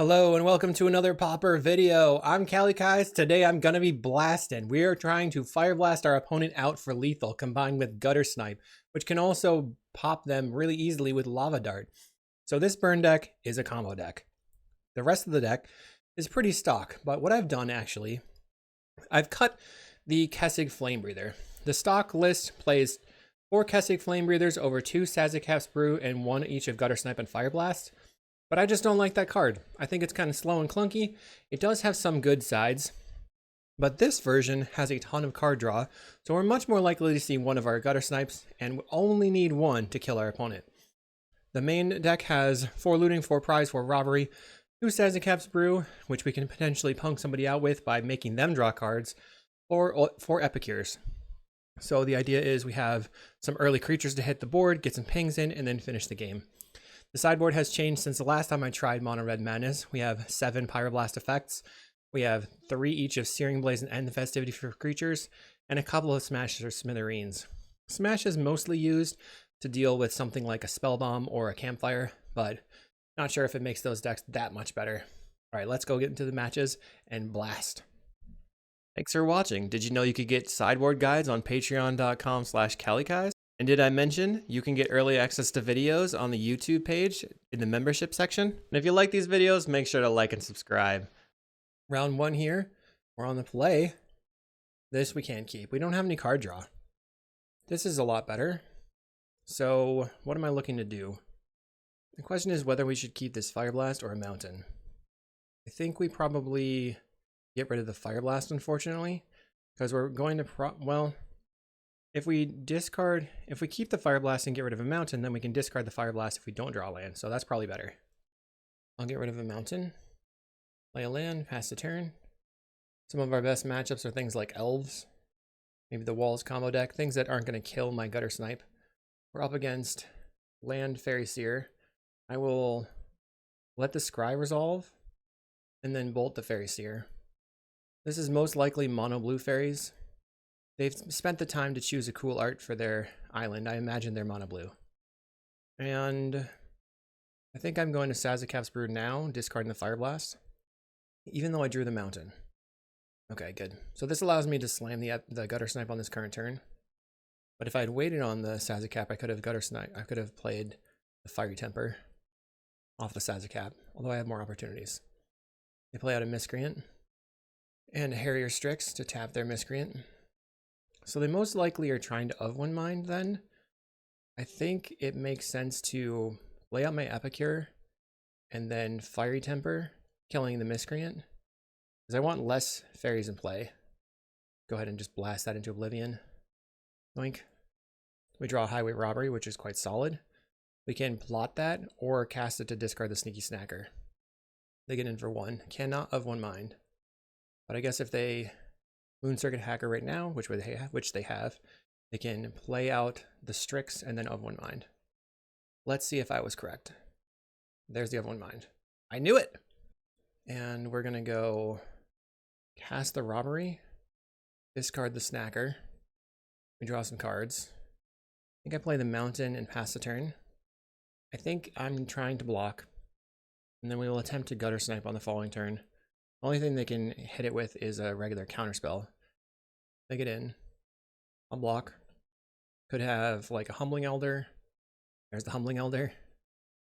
Hello and welcome to another Pauper video. I'm Kalikaiz. Today I'm gonna be blasting. We are trying to fire blast our opponent out for lethal combined with guttersnipe, which can also pop them really easily with lava dart. So this burn deck is a combo deck. The rest of the deck is pretty stock, but what I've done actually, I've cut the Kessig Flame Breather. The stock list plays 4 Kessig Flame Breathers over 2 Sazicap's Brew and 1 each of guttersnipe and fireblast. But I just don't like that card. I think it's kind of slow and clunky. It does have some good sides, but this version has a ton of card draw, so we're much more likely to see one of our gutter snipes, and we only need one to kill our opponent. The main deck has 4 looting, 4 prize, 4 robbery, 2 Sazicap's Brew, which we can potentially punk somebody out with by making them draw cards, or 4 epicures. So the idea is we have some early creatures to hit the board, get some pings in, and then finish the game. The sideboard has changed since the last time I tried Pauper Red Madness. We have 7 Pyroblast effects. We have 3 each of Searing Blaze and End the Festivity for creatures, and a couple of Smash or Smithereens. Smash is mostly used to deal with something like a Spell Bomb or a Campfire, but not sure if it makes those decks that much better. All right, let's go get into the matches and blast. Thanks for watching. Did you know you could get sideboard guides on patreon.com/Kalikaiz? And did I mention you can get early access to videos on the YouTube page in the membership section? And if you like these videos, make sure to like and subscribe. Round 1 here, we're on the play. This we can't keep. We don't have any card draw. This is a lot better. So what am I looking to do? The question is whether we should keep this Fireblast or a Mountain. I think we probably get rid of the Fireblast, unfortunately, because we're going to if we keep the Fireblast and get rid of a Mountain, then we can discard the Fireblast if we don't draw land, so that's probably better. I'll get rid of a Mountain, play a land, pass the turn. Some of our best matchups are things like Elves, maybe the Walls combo deck, things that aren't going to kill my guttersnipe. We're up against land, Fairy Seer. I will let the Scry resolve, and then bolt the Fairy Seer. This is most likely mono blue fairies. They've spent the time to choose a cool art for their island. I imagine they're mono blue. And I think I'm going to Sazicap's Brew now, discarding the Fireblast, even though I drew the Mountain. Okay, good. So this allows me to slam the guttersnipe on this current turn. But if I had waited on the Sazicap, I could have played the Fiery Temper off the Sazicap, although I have more opportunities. They play out a Miscreant and a Harrier Strix to tap their Miscreant. So they most likely are trying to of one mind then. I think it makes sense to lay out my Epicure and then Fiery Temper, killing the Miscreant, because I want less fairies in play. Go ahead and just blast that into Oblivion. Boink. We draw a Highway Robbery, which is quite solid. We can plot that or cast it to discard the Sneaky Snacker. They get in for 1. Cannot of one mind. But I guess if they Moon Circuit Hacker right now, which they have, they can play out the Strix and then of one mind. Let's see if I was correct. There's the of one mind. I knew it! And we're gonna go cast the Robbery, discard the Snacker. We draw some cards. I think I play the Mountain and pass the turn. I think I'm trying to block. And then we will attempt to guttersnipe on the following turn. The only thing they can hit it with is a regular counterspell. They get in. I'll block. Could have like a Humbling Elder. There's the Humbling Elder.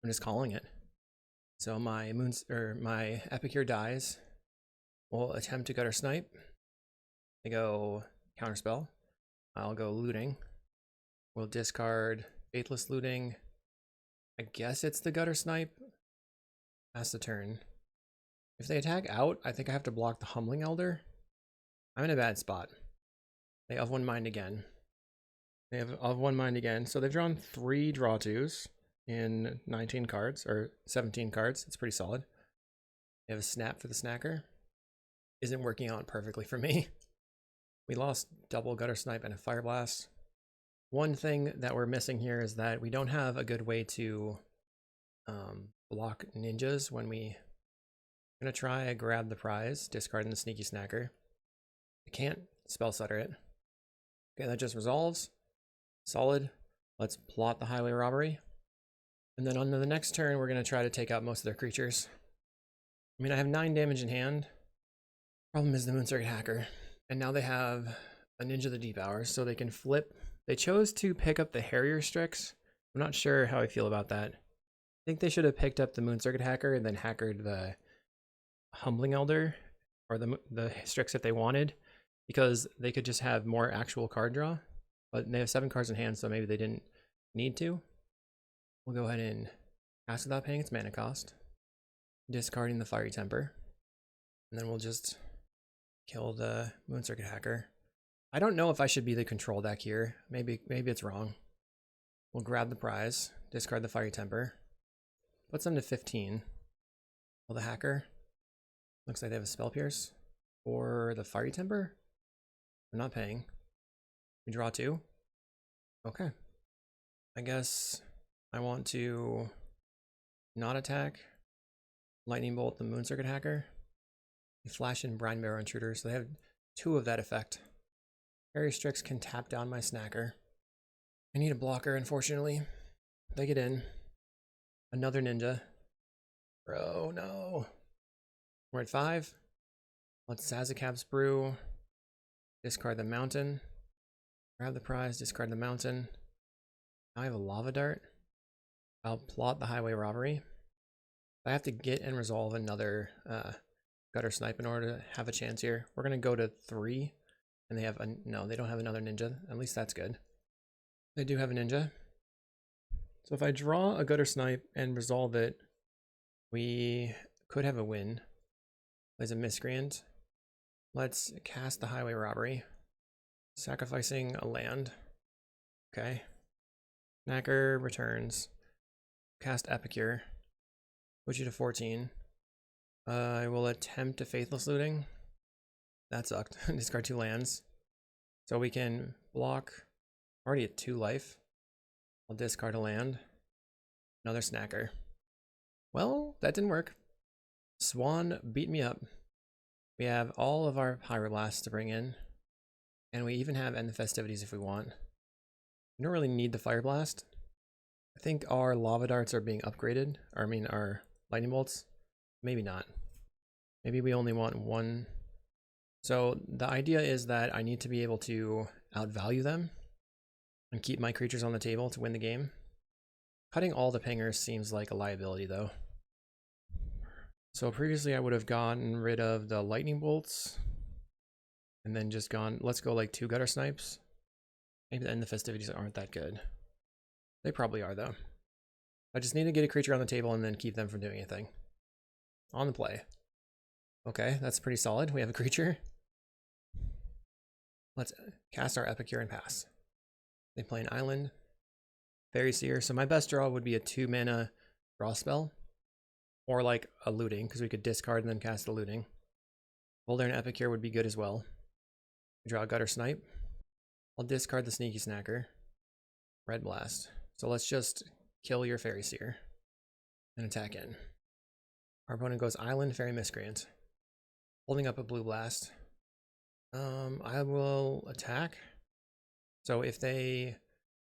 I'm just calling it. So my my Epicure dies. We'll attempt to guttersnipe. They go counterspell. I'll go looting. We'll discard Faithless Looting. I guess it's the guttersnipe. Pass the turn. If they attack out, I think I have to block the Humbling Elder. I'm in a bad spot. They of one mind again. They have of one mind again. So they've drawn 3 draw 2s in 19 cards, or 17 cards. It's pretty solid. They have a Snap for the Snacker. Isn't working out perfectly for me. We lost double guttersnipe and a Fireblast. One thing that we're missing here is that we don't have a good way to block ninjas when we... I'm going to try a Grab the Prize, discarding the Sneaky Snacker. I can't Spell Stutter it. Okay, that just resolves. Solid. Let's plot the Highway Robbery. And then on the next turn, we're going to try to take out most of their creatures. I mean, I have 9 damage in hand. Problem is the Moon Circuit Hacker. And now they have a Ninja of the Deep Hours, so they can flip. They chose to pick up the Harrier Strix. I'm not sure how I feel about that. I think they should have picked up the Moon Circuit Hacker and then hackered the Humbling Elder or the Strix if they wanted, because they could just have more actual card draw. But they have 7 cards in hand, so maybe they didn't need to. We'll go ahead and cast without paying its mana cost, discarding the Fiery Temper, and then we'll just kill the Moon Circuit Hacker. I don't know if I should be the control deck here. Maybe it's wrong. We'll grab the prize, discard the Fiery Temper, puts them to 15. Kill the Hacker. Looks like they have a Spell Pierce for the Fiery Temper. I'm not paying. We draw 2. Okay. I guess I want to not attack. Lightning Bolt the Moon Circuit Hacker. We flash in Brine Barrow Intruder, so they have 2 of that effect. Harrier Strix can tap down my Snacker. I need a blocker, unfortunately. They get in. Another Ninja. Bro, no. We're at 5. Let's Sazakab's Brew. Discard the Mountain. Grab the prize, discard the Mountain. Now I have a Lava Dart. I'll plot the Highway Robbery. I have to get and resolve another guttersnipe in order to have a chance here. We're going to go to 3. And they have no, they don't have another Ninja. At least that's good. They do have a Ninja. So if I draw a guttersnipe and resolve it, we could have a win. Plays a Miscreant. Let's cast the Highway Robbery. Sacrificing a land. Okay. Snacker returns. Cast Epicure. Put you to 14. I will attempt a Faithless Looting. That sucked. Discard 2 lands. So we can block. Already at 2 life. I'll discard a land. Another Snacker. Well, that didn't work. Swan beat me up. We have all of our Pyroblasts to bring in. And we even have End the Festivities if we want. We don't really need the Fireblast. I think our Lava Darts are being upgraded. Or I mean our Lightning Bolts. Maybe not. Maybe we only want 1. So the idea is that I need to be able to outvalue them and keep my creatures on the table to win the game. Cutting all the pingers seems like a liability though. So previously I would have gotten rid of the Lightning Bolts and then just gone, let's go like 2 Guttersnipes. Maybe the End the Festivities aren't that good. They probably are though. I just need to get a creature on the table and then keep them from doing anything. On the play. Okay, that's pretty solid. We have a creature. Let's cast our Epicure and pass. They play an island. Fairy Seer. So my best draw would be a 2 mana draw spell. Or like a looting, because we could discard and then cast the looting. Boulder and Epicure would be good as well. Draw a Guttersnipe. I'll discard the Sneaky Snacker. Red Blast. So let's just kill your Fairy Seer. And attack in. Our opponent goes Island, Fairy Miscreant. Holding up a Blue Blast. I will attack. So if they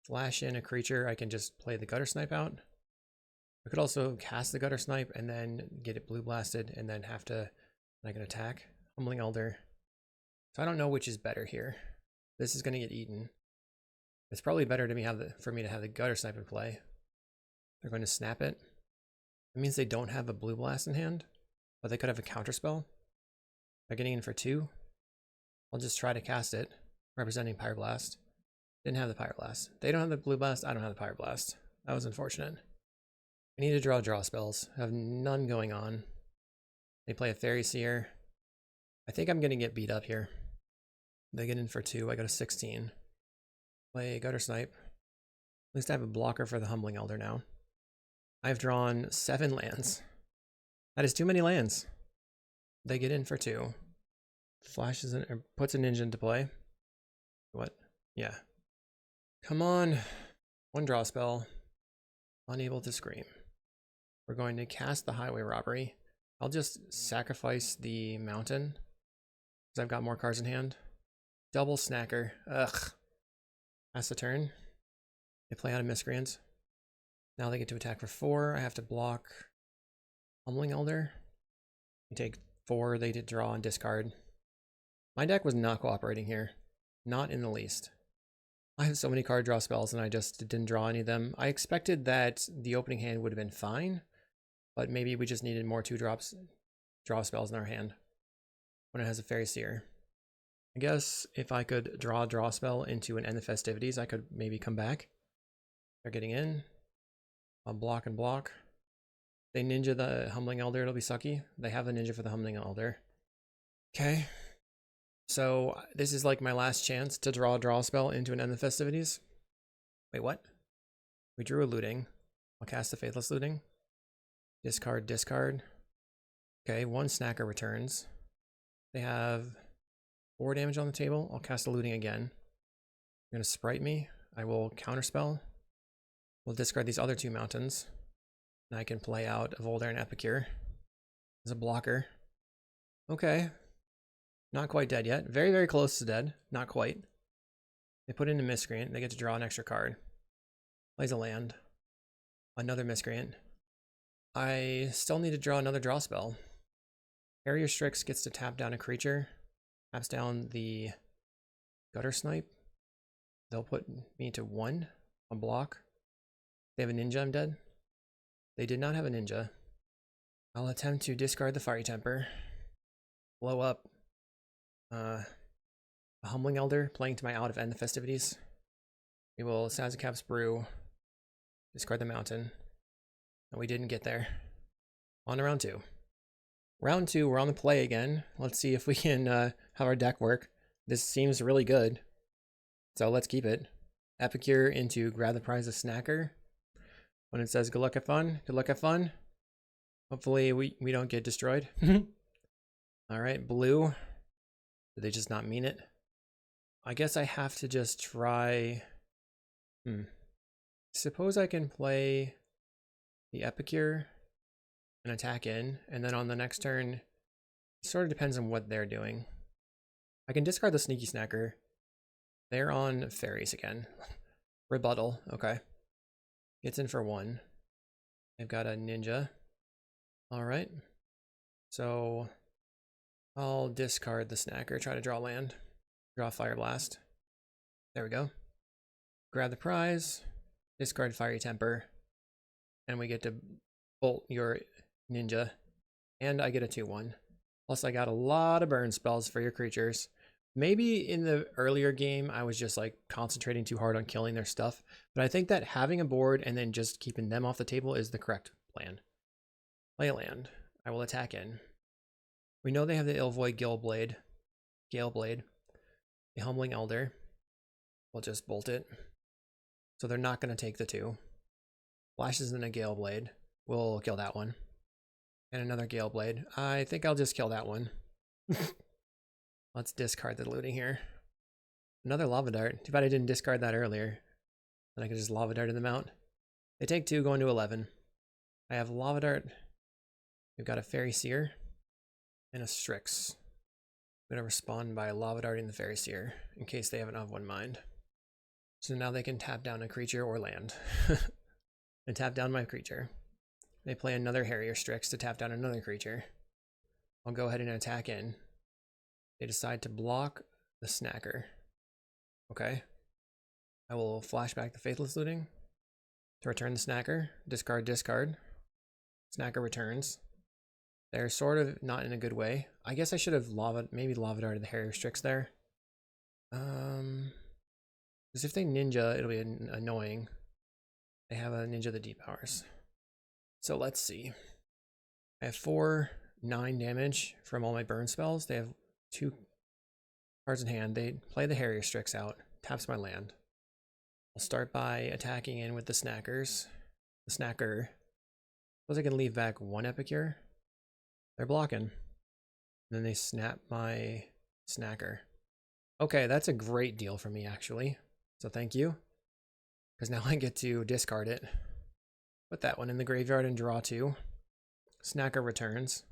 flash in a creature, I can just play the Guttersnipe out. I could also cast the Guttersnipe and then get it Blue Blasted and then have to, I can attack. Humbling Elder. So I don't know which is better here. This is going to get eaten. It's probably better to for me to have the Guttersnipe in play. They're going to snap it. That means they don't have a Blue Blast in hand, but they could have a counterspell. They're getting in for 2. I'll just try to cast it, representing Pyroblast. Didn't have the Pyroblast. They don't have the Blue Blast, I don't have the Pyroblast. That was unfortunate. I need to draw spells. I have none going on. They play a Fairy Seer. I think I'm going to get beat up here. They get in for 2, I go to 16. Play Guttersnipe. At least I have a blocker for the Humbling Elder now. I've drawn 7 lands. That is too many lands. They get in for 2. Flashes in, or puts a Ninja into play. What? Yeah. Come on. 1 draw spell. Unable to scream. We're going to cast the Highway Robbery. I'll just sacrifice the Mountain, because I've got more cards in hand. Double Snacker. Ugh. Pass the turn. They play out a Miscreant. Now they get to attack for 4. I have to block Humbling Elder. You take 4, they did draw and discard. My deck was not cooperating here. Not in the least. I have so many card draw spells and I just didn't draw any of them. I expected that the opening hand would have been fine, but maybe we just needed more 2-drops draw spells in our hand when it has a Fairy Seer. I guess if I could draw a draw spell into an End of Festivities, I could maybe come back. They're getting in. I'll block and block. They ninja the Humbling Elder, it'll be sucky. They have a ninja for the Humbling Elder. Okay. So this is like my last chance to draw a draw spell into an End of Festivities. Wait, what? We drew a Looting. I'll cast the Faithless Looting. Discard, discard. Okay, 1 Snacker returns. They have 4 damage on the table. I'll cast a Looting again. You're gonna sprite me. I will counterspell. We'll discard these other 2 mountains. And I can play out a Volder and Epicure as a blocker. Okay. Not quite dead yet. Very, very close to dead. Not quite. They put in a Miscreant. They get to draw an extra card. Plays a land. Another Miscreant. I still need to draw another draw spell. Harrier Strix gets to tap down a creature. Taps down the Guttersnipe. They'll put me to 1 on block. They have a ninja, I'm dead. They did not have a ninja. I'll attempt to discard the Fiery Temper. Blow up a Humbling Elder, playing to my out of End the Festivities. We will Sazakap's Brew, discard the mountain. And we didn't get there. On to round 2. Round 2, we're on the play again. Let's see if we can have our deck work. This seems really good. So let's keep it. Epicure into grab the prize of Snacker. When it says good luck, have fun. Good luck, have fun. Hopefully we don't get destroyed. Alright, blue. Did they just not mean it? I guess I have to just try... Suppose I can play the Epicure and attack in, and then on the next turn, it sort of depends on what they're doing. I can discard the Sneaky Snacker. They're on fairies again. Rebuttal, okay. Gets in for 1. They've got a ninja. Alright. So I'll discard the Snacker, try to draw land. Draw Fireblast. There we go. Grab the prize. Discard Fiery Temper. And we get to bolt your ninja. And I get a 2/1. Plus I got a lot of burn spells for your creatures. Maybe in the earlier game, I was just like concentrating too hard on killing their stuff. But I think that having a board and then just keeping them off the table is the correct plan. Play a land. I will attack in. We know they have the Ilvoid Galeblade. The Humbling Elder. We'll just bolt it. So they're not going to take the 2. Flashes in a Galeblade. We'll kill that one. And another Galeblade. I think I'll just kill that one. Let's discard the looting here. Another Lava Dart. Too bad I didn't discard that earlier. Then I could just Lava Dart in them out. They take 2, going to 11. I have Lava Dart. We've got a Fairy Seer. And a Strix. I'm going to respond by Lava Darting the Fairy Seer, in case they have an of 1 mind. So now they can tap down a creature or land. And tap down my creature. They play another Harrier Strix to tap down another creature. I'll go ahead and attack in. They decide to block the Snacker. Okay. I will flash back the Faithless Looting to return the Snacker. Discard, discard. Snacker returns. They're sort of not in a good way. I guess I should have maybe Lava Darted the Harrier Strix there. Because if they ninja, it'll be annoying. They have a ninja the deep powers. So let's see. I have 9 damage from all my burn spells. They have 2 cards in hand. They play the Harrier Strix out. Taps my land. I'll start by attacking in with the Snackers. The Snacker. Suppose I can leave back 1 Epicure. They're blocking. And then they snap my Snacker. Okay, that's a great deal for me, actually. So thank you. Because now I get to discard it. Put that one in the graveyard and draw 2. Snacker returns.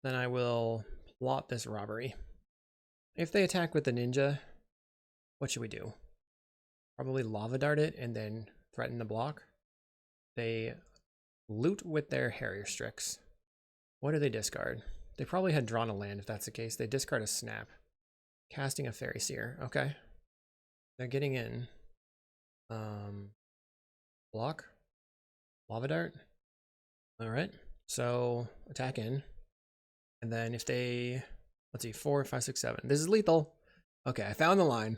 Then I will plot this robbery. If they attack with the ninja, what should we do? Probably Lava Dart it and then threaten the block. They loot with their Harrier Strix. What do they discard? They probably had drawn a land if that's the case. They discard a snap. Casting a Fairy Seer. Okay. They're getting in. Block. Lava Dart. Alright. So attack in. And then if they, let's see, 4, 5, 6, 7. This is lethal. Okay, I found the line.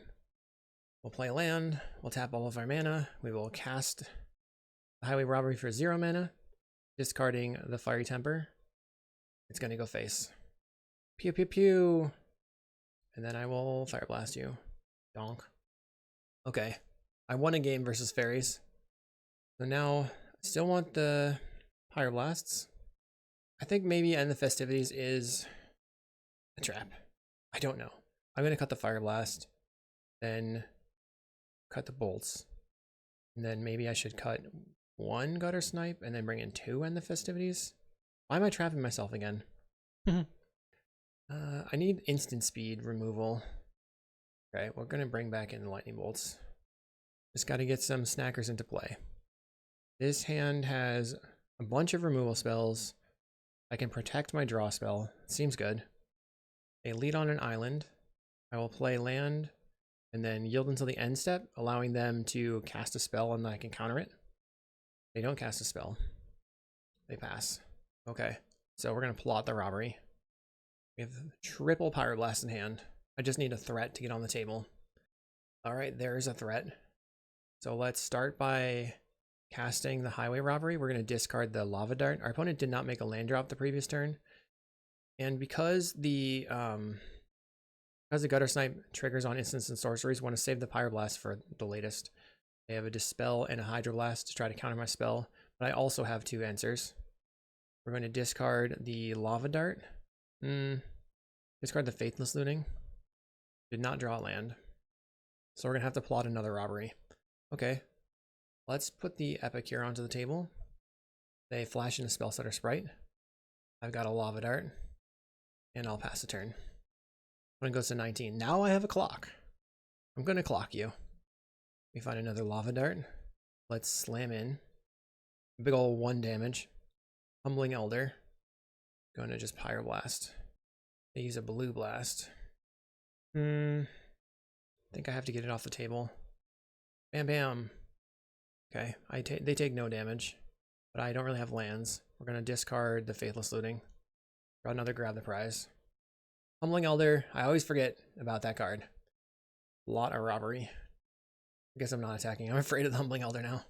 We'll play land. We'll tap all of our mana. We will cast the Highway Robbery for 0 mana. Discarding the Fiery Temper. It's gonna go face. Pew pew pew. And then I will Fire Blast you. Donk. Okay. I won a game versus fairies. So now I still want the Fire Blasts. I think maybe End the Festivities is a trap. I don't know. I'm gonna cut the Fire Blast, then cut the bolts. And then maybe I should cut 1 Gutter Snipe and then bring in 2 End the Festivities. Why am I trapping myself again? I need instant speed removal. Okay, we're gonna bring back in the lightning bolts. Just gotta get some snackers into play. This hand has a bunch of removal spells. I can protect my draw spell. Seems good. They lead on an island. I will play land and then yield until the end step, allowing them to cast a spell and I can counter it. They don't cast a spell. They pass. Okay, so we're gonna plot the robbery. We have triple Pyroblast in hand. I just need a threat to get on the table. All right, there is a threat. So let's start by casting the Highway Robbery. We're going to discard the Lava Dart. Our opponent did not make a land drop the previous turn. And because the Gutter Snipe triggers on instants and sorceries, want to save the Pyroblast for the latest. They have a Dispel and a Hydroblast to try to counter my spell, but I also have 2 answers. We're going to discard the Lava Dart. Discard the Faithless Looting. Did not draw land. So we're going to have to plot another robbery. Okay. Let's put the Epic here onto the table. They flash in a Spellsetter Sprite. I've got a Lava Dart. And I'll pass the turn. When it goes to 19. Now I have a clock. I'm going to clock you. We find another Lava Dart. Let's slam in. Big ol' 1 damage. Humbling Elder. Going to just Pyroblast. They use a Blue Blast. I think I have to get it off the table. Bam bam. Okay, they take no damage, but I don't really have lands. We're gonna discard the Faithless Looting. Draw another Grab the Prize. Humbling Elder. I always forget about that card. Lot of robbery. I guess I'm not attacking. I'm afraid of the Humbling Elder now.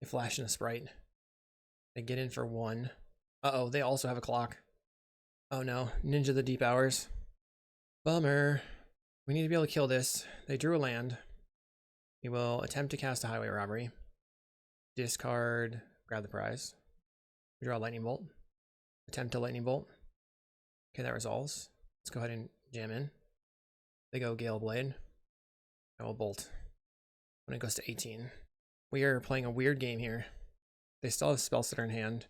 They flash in a Sprite. They get in for 1. Uh-oh, they also have a clock. Oh no, Ninja the Deep Hours. Bummer. We need to be able to kill this. They drew a land. We will attempt to cast a Highway Robbery. Discard, grab the prize. We draw a Lightning Bolt. Attempt to Lightning Bolt. Okay, that resolves. Let's go ahead and jam in. They go Gale Blade. I will bolt. When it goes to 18. We are playing a weird game here. They still have Spellsetter in hand.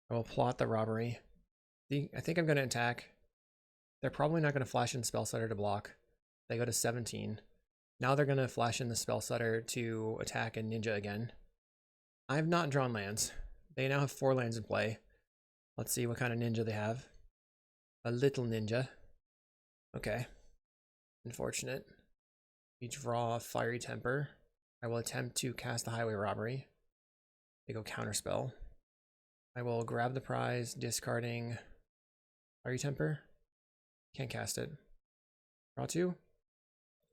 I will plot the robbery. I think I'm going to attack. They're probably not going to flash in Spellsetter to block. They go to 17. Now they're going to flash in the Spellsetter to attack and Ninja again. I've not drawn lands. They now have 4 lands in play. Let's see what kind of Ninja they have. A little Ninja. Okay. Unfortunate. We draw Fiery Temper. I will attempt to cast the Highway Robbery. They go Counterspell. I will grab the prize, discarding Fiery Temper. Can't cast it. Draw 2.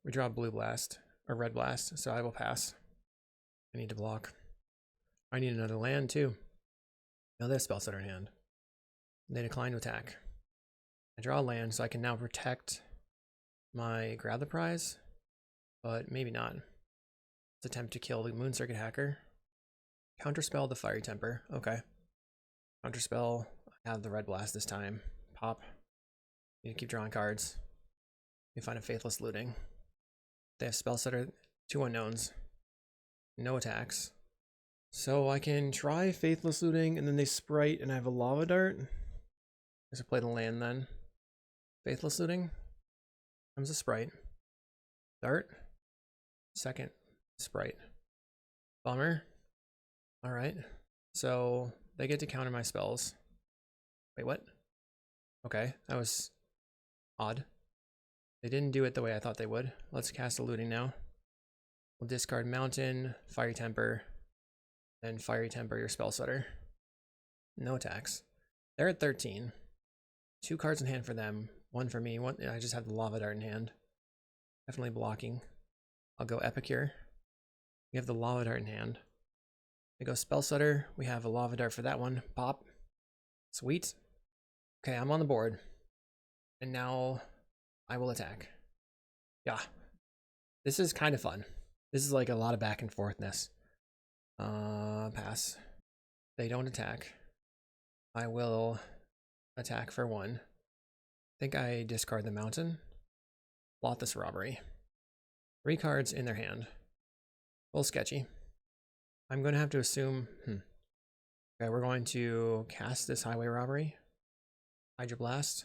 We draw Blue Blast, or Red Blast, so I will pass. I need to block. I need another land too. Now they have Spellsetter in hand. They decline to attack. I draw a land, so I can now protect my grab the prize, but maybe not. Let's attempt to kill the Moon Circuit Hacker. Counterspell the Fiery Temper. Okay. Counterspell. I have the Red Blast this time. Pop. Need to keep drawing cards. We find a Faithless Looting. They have Spellsetter, 2 unknowns. No attacks. So I can try Faithless Looting, and then they Sprite, and I have a Lava Dart. I guess I play the land then. Faithless Looting. Comes a Sprite. Dart. Second Sprite. Bummer. Alright. So they get to counter my spells. Wait, what? Okay, that was odd. They didn't do it the way I thought they would. Let's cast a looting now. We'll discard Mountain, Fiery Temper, and Fiery Temper your Spell Stutter. No attacks. They're at 13. 2 cards in hand for them. 1 for me. 1. I just have the Lava Dart in hand. Definitely blocking. I'll go Epicure. We have the Lava Dart in hand. I go Spell Stutter. We have a Lava Dart for that one. Pop. Sweet. Okay, I'm on the board. And now I will attack. Yeah. This is kind of fun. This is like a lot of back and forthness. Pass. They don't attack. I will attack for 1. I think I discard the Mountain. Blot this Robbery. 3 cards in their hand. A little sketchy. I'm going to have to assume... Okay, we're going to cast this Highway Robbery. Hydro Blast.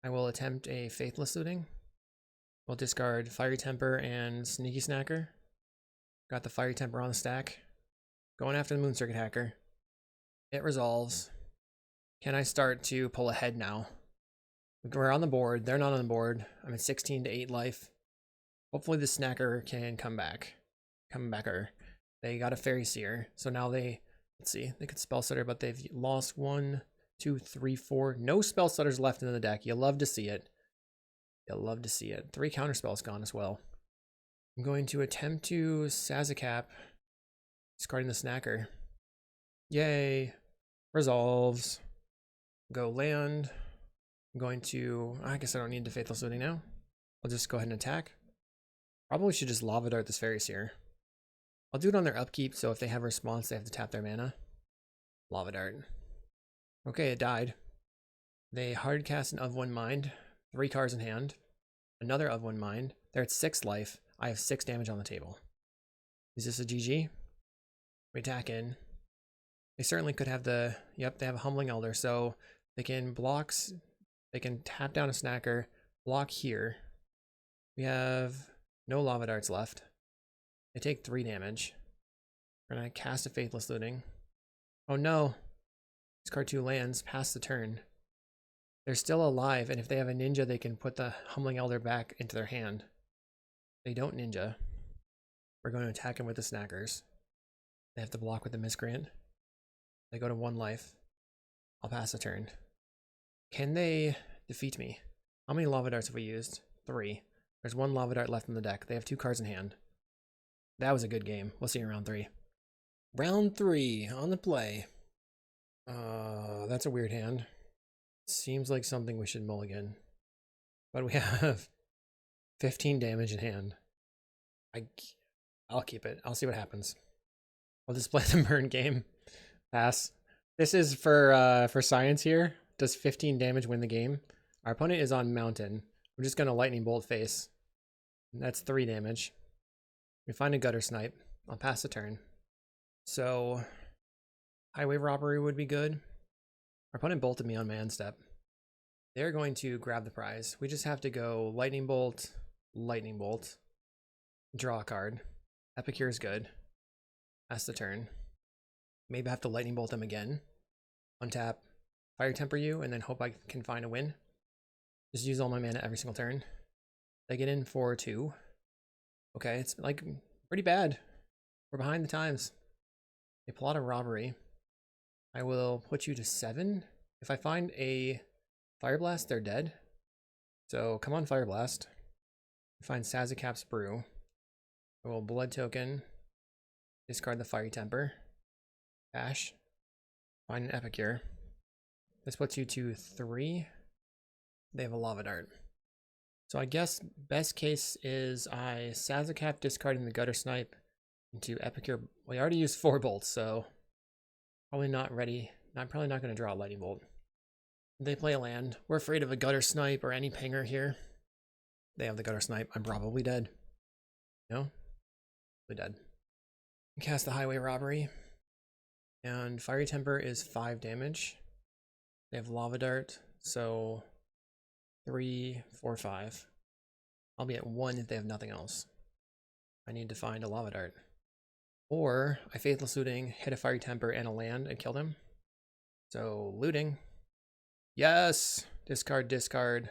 I will attempt a Faithless Looting. We'll discard Fiery Temper and Sneaky Snacker. Got the Fiery Temper on the stack. Going after the Moon Circuit Hacker. It resolves. Can I start to pull ahead now? We're on the board. They're not on the board. I'm at 16 to 8 life. Hopefully the Snacker can come back. They got a Fairy Seer. So now they, let's see, they could Spell Stutter, but they've lost 1, 2, 3, 4. No Spell Stutters left in the deck. You love to see it. You love to see it. 3 counter spells gone as well. I'm going to attempt to Sazakap, discarding the Snacker. Yay. Resolves. Go land. I'm going to, I guess I don't need the Faithless Looting now. I'll just go ahead and attack. Probably should just Lava Dart this Fairy Seer. I'll do it on their upkeep, so if they have a response, they have to tap their mana. Lava Dart. Okay, it died. They hard cast an Of One Mind. 3 cards in hand. Another Of One Mind. They're at 6 life. I have 6 damage on the table. Is this a GG? We attack in. They certainly could have the... Yep, they have a Humbling Elder, so they can blocks. They can tap down a Snacker, block here. We have no Lava Darts left. They take 3 damage. We're gonna cast a Faithless Looting. Oh no! Discard 2 lands, pass the turn. They're still alive, and if they have a Ninja, they can put the Humbling Elder back into their hand. They don't Ninja. We're going to attack them with the Snackers. They have to block with the Miscreant. They go to 1 life. I'll pass the turn. Can they defeat me? How many Lava Darts have we used? 3. There's 1 Lava Dart left in the deck. They have 2 cards in hand. That was a good game. We'll see you in round 3. Round 3 on the play. That's a weird hand. Seems like something we should mulligan. But we have 15 damage in hand. I'll keep it. I'll see what happens. I'll just play the burn game. Pass. This is for science here. Does 15 damage win the game? Our opponent is on Mountain. We're just gonna Lightning Bolt face. That's 3 damage. We find a Guttersnipe. I'll pass the turn. So Highway Robbery would be good. Our opponent bolted me on Man Step. They're going to grab the prize. We just have to go Lightning Bolt, draw a card. Epicure is good. Pass the turn. Maybe I have to Lightning Bolt them again. Untap, Fire Temper you, and then hope I can find a win. Just use all my mana every single turn. They get in for 2. Okay, it's like pretty bad. We're behind the times. They plot a robbery. I will put you to 7. If I find a Fireblast, they're dead. So come on, Fireblast. Find Sazakap's Brew. I will Blood Token. Discard the Fiery Temper. Dash. Find an Epicure. This puts you to 3. They have a Lava Dart. So I guess best case is I Sazakap discarding the Guttersnipe into Epicure. We already used 4 bolts, so probably not ready. I'm probably not going to draw a Lightning Bolt. They play a land. We're afraid of a Guttersnipe or any pinger here. They have the Guttersnipe. I'm probably dead. No? Probably dead. Cast the Highway Robbery. And Fiery Temper is 5 damage. They have Lava Dart, so 3, 4, 5. I'll be at 1 if they have nothing else. I need to find a Lava Dart. Or I Faithless Looting, hit a Fiery Temper and a land and kill them. So looting. Yes! Discard, discard.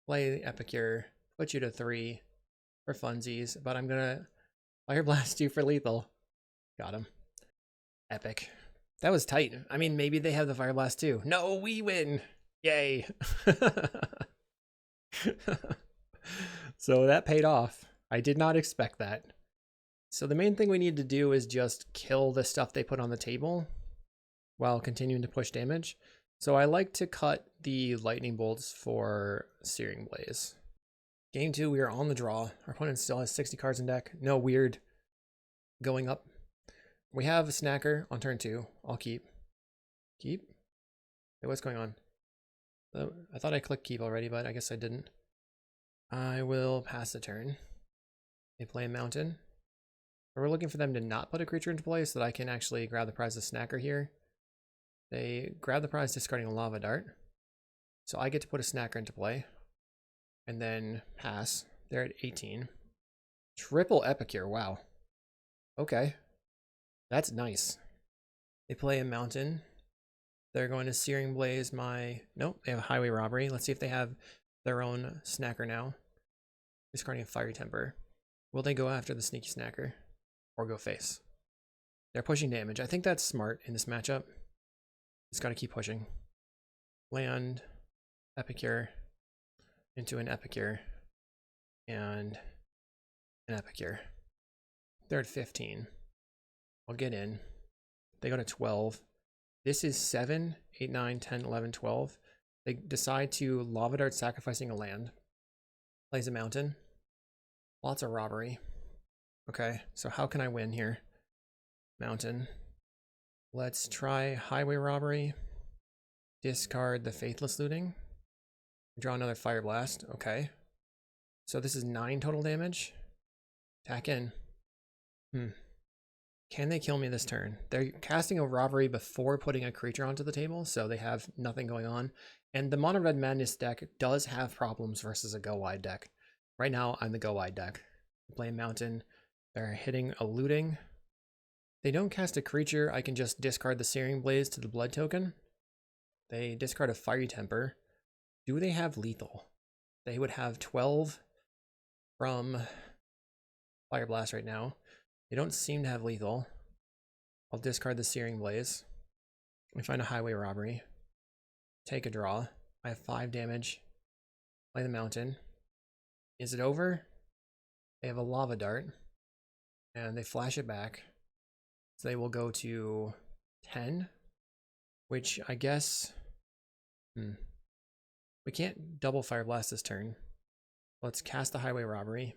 Play Epicure. Put you to 3 for funsies, but I'm gonna fire blast you for lethal. Got him. Epic. That was tight. I mean, maybe they have the fire blast too. No, we win! Yay! So that paid off. I did not expect that. So the main thing we need to do is just kill the stuff they put on the table while continuing to push damage. So I like to cut the lightning bolts for Searing Blaze. Game 2, we are on the draw. Our opponent still has 60 cards in deck. No weird going up. We have a snacker on turn 2. I'll keep. Keep? Wait, what's going on? I thought I clicked keep already, but I guess I didn't. I will pass the turn. They play a mountain. We're looking for them to not put a creature into play so that I can actually grab the prize of snacker here. They grab the prize discarding a lava dart. So I get to put a snacker into play. And then pass. They're at 18. Triple Epicure, wow. Okay. That's nice. They play a mountain. They're going to Searing Blaze my... Nope, they have Highway Robbery. Let's see if they have their own snacker now. Discarding a Fiery Temper. Will they go after the sneaky snacker? Or go face? They're pushing damage. I think that's smart in this matchup. Just gotta keep pushing. Land, Epicure, into an Epicure, and an Epicure. They're at 15. I'll get in. They go to 12. This is 7, 8, 9, 10, 11, 12. They decide to Lava Dart sacrificing a land. Plays a mountain. Lots of robbery. Okay, so how can I win here? Mountain. Let's try Highway Robbery. Discard the Faithless Looting. Draw another Fire Blast. Okay. So this is 9 total damage. Attack in. Can they kill me this turn? They're casting a Robbery before putting a creature onto the table, so they have nothing going on. And the Mono Red Madness deck does have problems versus a Go Wide deck. Right now, I'm the Go Wide deck. Play a mountain. They're hitting a looting. They don't cast a creature. I can just discard the Searing Blaze to the blood token. They discard a Fiery Temper. Do they have lethal? They would have 12 from Fire Blast right now. They don't seem to have lethal. I'll discard the Searing Blaze. We find a Highway Robbery. Take a draw. I have 5 damage. Play the mountain. Is it over? They have a Lava Dart. And they flash it back. So they will go to 10. Which I guess... We can't double Fire Blast this turn. Let's cast the Highway Robbery.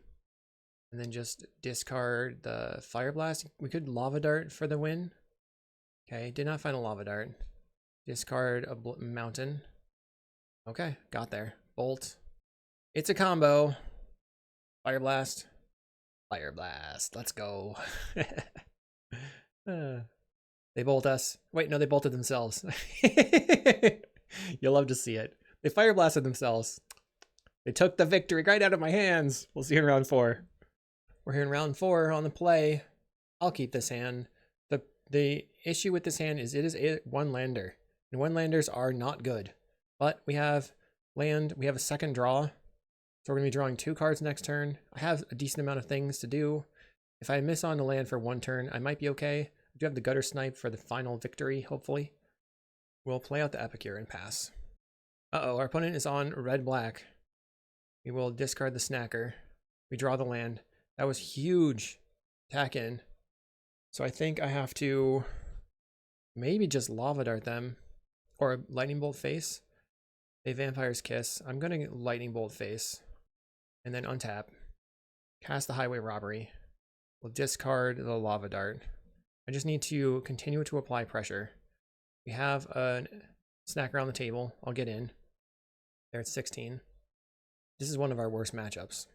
And then just discard the Fire Blast. We could Lava Dart for the win. Okay, did not find a Lava Dart. Discard a mountain. Okay, got there. Bolt. It's a combo. Fire Blast. Fire Blast. Let's go. They bolt us. Wait, no, they bolted themselves. You'll love to see it. They Fire Blasted themselves. They took the victory right out of my hands. We'll see you in round 4. We're here in round 4 on the play. I'll keep this hand. The issue with this hand is it is a 1-lander. And 1-landers are not good. But we have land. We have a second draw. So we're going to be drawing 2 cards next turn. I have a decent amount of things to do. If I miss on the land for 1 turn, I might be okay. I do have the guttersnipe for the final victory, hopefully. We'll play out the Epicure and pass. Uh-oh, our opponent is on red-black. We will discard the snacker. We draw the land. That was huge. Attack in. So I think I have to maybe just Lava Dart them. Or Lightning Bolt face. A Vampire's Kiss. I'm going to Lightning Bolt face. And then untap. Cast the Highway Robbery. We'll discard the Lava Dart. I just need to continue to apply pressure. We have a snacker on the table. I'll get in. They're at 16. This is one of our worst matchups.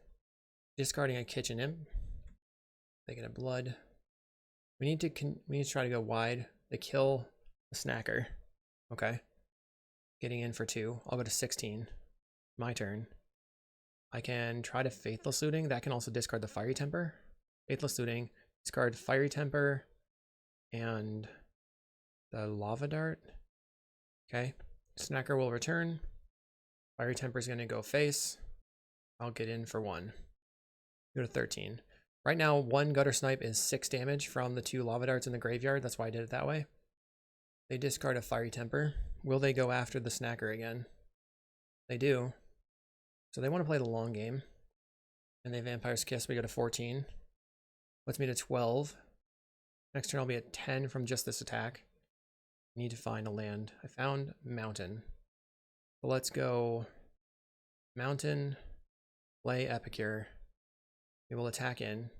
Discarding a Kitchen Imp. They get a blood. We need to try to go wide. They kill the snacker. Okay. Getting in for 2. I'll go to 16. My turn. I can try to Faithless Looting. That can also discard the Fiery Temper. Faithless Looting. Discard Fiery Temper. And the Lava Dart. Okay. Snacker will return. Fiery Temper is going to go face. I'll get in for 1. Go to 13. Right now, 1 guttersnipe is 6 damage from the 2 lava darts in the graveyard. That's why I did it that way. They discard a Fiery Temper. Will they go after the snacker again? They do. So they want to play the long game. And they Vampire's Kiss. We go to 14. Puts me to 12. Next turn I'll be at 10 from just this attack. Need to find a land. I found mountain. So let's go mountain, play Epicure. We will attack in.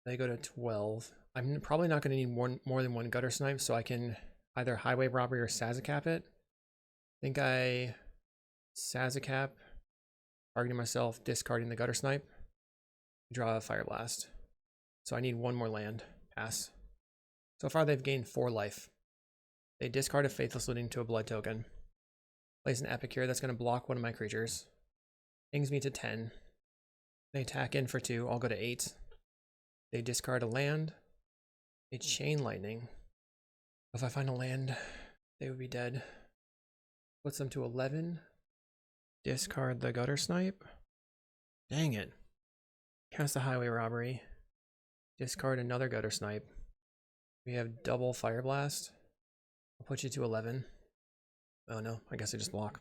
They go to 12. I'm probably not going to need more than 1 guttersnipe, so I can either highway robbery or Sazakap it. I think I Sazakap, targeting myself, discarding the guttersnipe. Draw a fireblast. So I need 1 more land. Pass. So far they've gained 4 life. They discard a Faithless Looting to a blood token. Place an Epicure that's going to block one of my creatures. Pings me to 10. They attack in for 2. I'll go to 8. They discard a land. They chain lightning. If I find a land, they would be dead. Puts them to 11. Discard the guttersnipe. Dang it. Cast a highway robbery. Discard another guttersnipe. We have double fireblast. I'll put you to 11. Oh no, I guess I just block.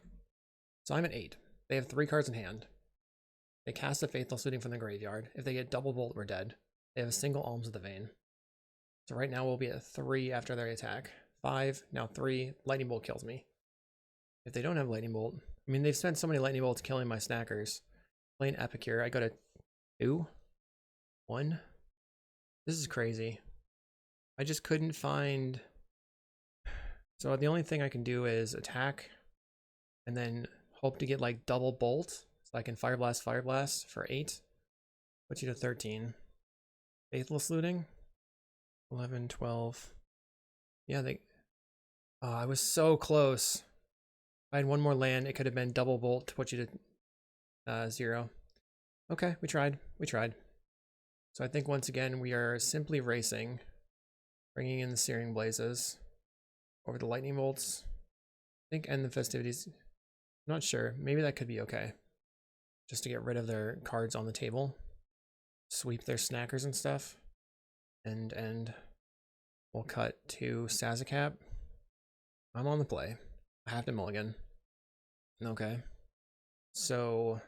So I'm at 8. They have 3 cards in hand. They cast a Faithless Looting from the graveyard. If they get double bolt, we're dead. They have a single Alms of the Vein. So right now we'll be at 3 after their attack. 5, now 3. Lightning Bolt kills me. If they don't have Lightning Bolt, I mean, they've spent so many Lightning Bolts killing my snackers. Playing Epicure, I go to 2, 1. This is crazy. I just couldn't find... So the only thing I can do is attack and then hope to get like double bolt so I can fireblast for 8. Put you to 13. Faithless Looting. 11, 12. Yeah, they... I was so close. If I had 1 more land, it could have been double bolt to put you to 0. Okay, we tried. We tried. So I think once again we are simply racing. Bringing in the Searing Blazes. Over the lightning bolts. I think end the festivities. I'm not sure. Maybe that could be okay. Just to get rid of their cards on the table. Sweep their snackers and stuff. And we'll cut to Sazakap. I'm on the play. I have to mulligan. Okay. So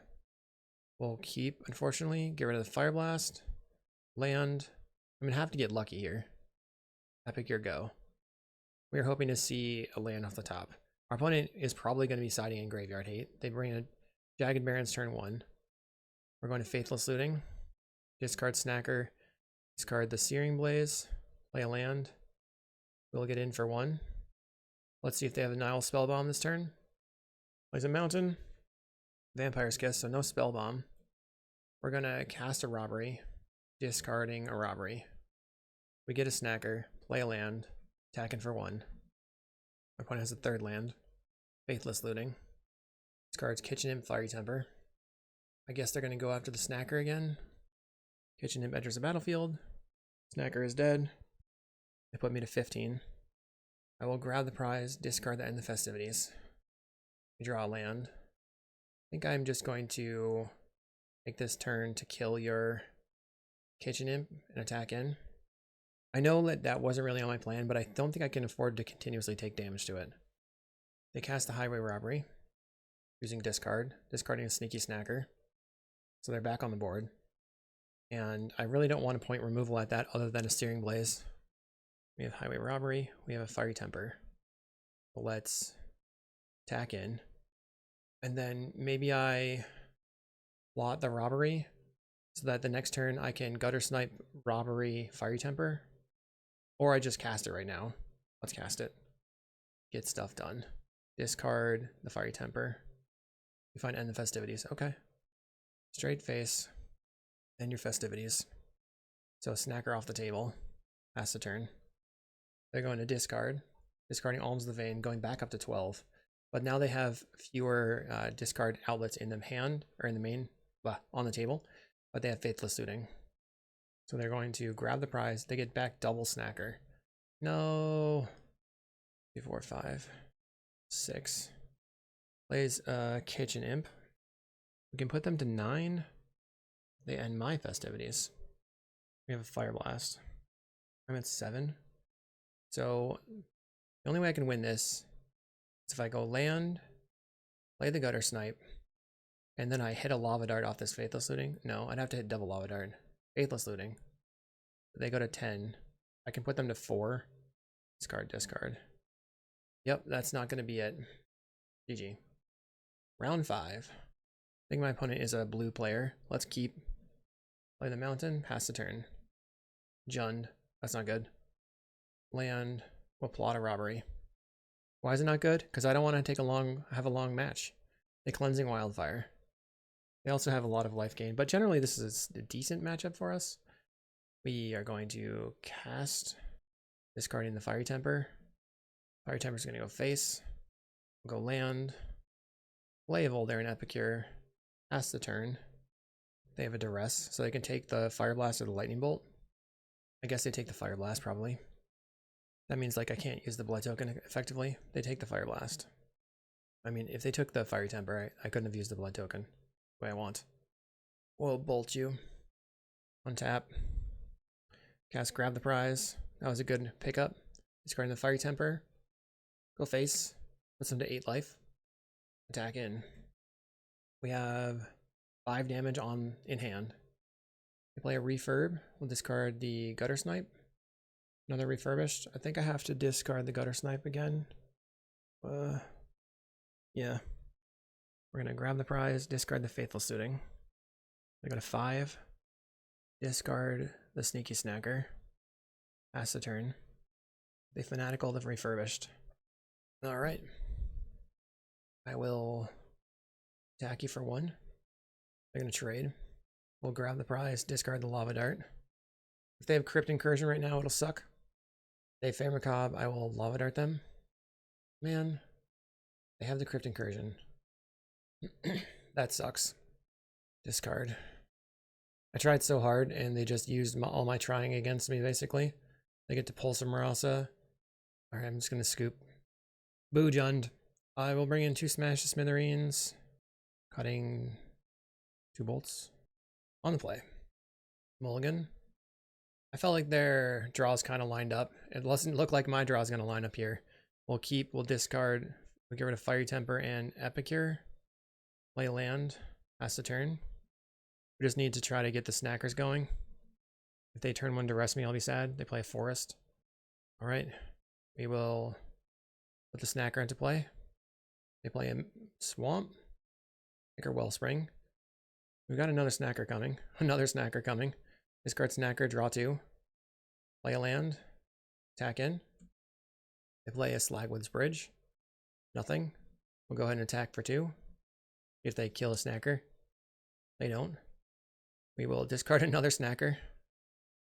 we'll keep, unfortunately, get rid of the Fireblast. Land. I'm gonna have to get lucky here. Epicure go. We are hoping to see a land off the top. Our opponent is probably going to be siding in Graveyard Hate. They bring a Jagged Barrens turn 1. We're going to Faithless Looting. Discard Snacker. Discard the Searing Blaze. Play a land. We'll get in for 1. Let's see if they have a Nile Spellbomb this turn. Plays a Mountain. Vampire's Kiss, so no Spellbomb. We're going to cast a Robbery. Discarding a Robbery. We get a Snacker. Play a land. Attacking for 1. My opponent has a 3rd land. Faithless Looting. Discards Kitchen Imp, Fiery Temper. I guess they're going to go after the Snacker again. Kitchen Imp enters the battlefield. Snacker is dead. They put me to 15. I will grab the prize, discard that, end the festivities. We draw a land. I think I'm just going to take this turn to kill your Kitchen Imp and attack in. I know that that wasn't really on my plan, but I don't think I can afford to continuously take damage to it. They cast a Highway Robbery, using discard, discarding a Sneaky Snacker. So they're back on the board. And I really don't want to point removal at that other than a Searing Blaze. We have Highway Robbery, we have a Fiery Temper. So let's attack in. And then maybe I plot the Robbery so that the next turn I can Guttersnipe, Robbery, Fiery Temper. Or I just cast it right now. Let's cast it. Get stuff done. Discard the Fiery Temper. You find end the festivities. Okay. Straight face. End your festivities. So Snacker off the table. Pass the turn. They're going to discard. Discarding Alms of the Vein, going back up to 12. But now they have fewer discard outlets in the hand, or in the main, on the table. But they have Faithless Looting. So they're going to grab the prize. They get back double Snacker. No. 2, 4, 5. 6. Plays Kitchen Imp. We can put them to 9. They end my festivities. We have a fireblast. I'm at 7. So the only way I can win this is if I go land, play the guttersnipe, and then I hit a lava dart off this faithless looting. No, I'd have to hit double lava dart. Faithless looting. They go to 10. I can put them to 4. Discard, discard. Yep, that's not going to be it. GG. Round 5. I think my opponent is a blue player. Let's keep. Play the mountain, pass the turn. Jund. That's not good. Land. We'll plot a robbery. Why is it not good? Because I don't want to have a long match. They cleansing Wildfire. They also have a lot of life gain, but generally this is a decent matchup for us. We are going to cast, discarding the Fiery Temper. Fiery Temper is going to go face. We'll go land. Play a Voldaren Epicure. Pass the turn. They have a duress, so they can take the Fireblast or the Lightning Bolt. I guess they take the Fireblast probably. That means like I can't use the blood token effectively. They take the Fireblast. I mean, if they took the Fiery Temper, I couldn't have used the blood token the way I want. We'll bolt you. Untap. Cast Grab the Prize. That was a good pickup. Discarding the Fiery Temper. Go face. Puts them to 8 life. Attack in. We have 5 damage in hand. We play a refurb. We'll discard the guttersnipe. Another refurbished. I think I have to discard the guttersnipe again. Yeah. We're gonna grab the prize, discard the faithful suiting. I got a 5. Discard the sneaky snacker. Pass the turn. They fanatical the refurbished. Alright. I will attack you for 1. They're gonna trade. We'll grab the prize, discard the lava dart. If they have crypt incursion right now, it'll suck. If they have Fair Macabre, I will lava dart them. Man, they have the crypt incursion. That sucks. Discard. I tried so hard and they just used all my trying against me basically. They get to pull some Marasa. Alright, I'm just gonna scoop. Boo Jund. I will bring in 2 smash to smithereens. Cutting 2 bolts. On the play. Mulligan. I felt like their draws kind of lined up. It doesn't look like my draw is going to line up here. We'll discard, we'll get rid of Fiery Temper and Epicure. Play land. Pass the turn. We just need to try to get the snackers going. If they turn 1 to rest me, I'll be sad. They play a forest. Alright. We will put the snacker into play. They play a swamp. Make our wellspring. We've got another snacker coming. Another snacker coming. Discard snacker, draw 2. Play a land. Attack in. They play a Slagwoods Bridge. Nothing. We'll go ahead and attack for 2. If they kill a snacker. They don't. We will discard another snacker.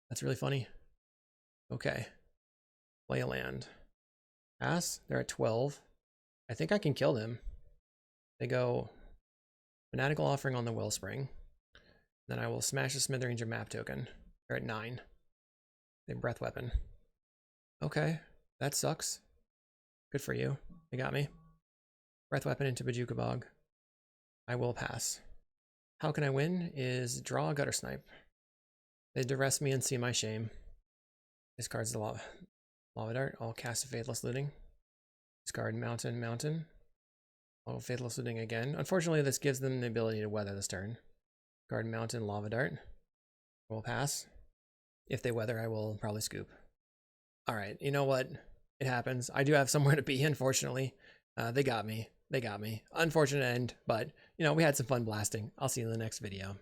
That's really funny. Okay. Play a land. Pass. They're at 12. I think I can kill them. They go Fanatical Offering on the Wellspring. Then I will smash the Smithereens or map token. They're at 9. They Breath Weapon. Okay, that sucks. Good for you. They got me. Breath Weapon into Bajuka Bog. I will pass. How can I win is draw a Guttersnipe. They duress me and see my shame. Discards the lava dart. I'll cast a Faithless Looting. Discard mountain. I'll Faithless Looting again. Unfortunately, this gives them the ability to weather this turn. Guard mountain, lava dart. We'll pass. If they weather, I will probably scoop. Alright, you know what? It happens. I do have somewhere to be, unfortunately. They got me. Unfortunate end, but, you know, we had some fun blasting. I'll see you in the next video.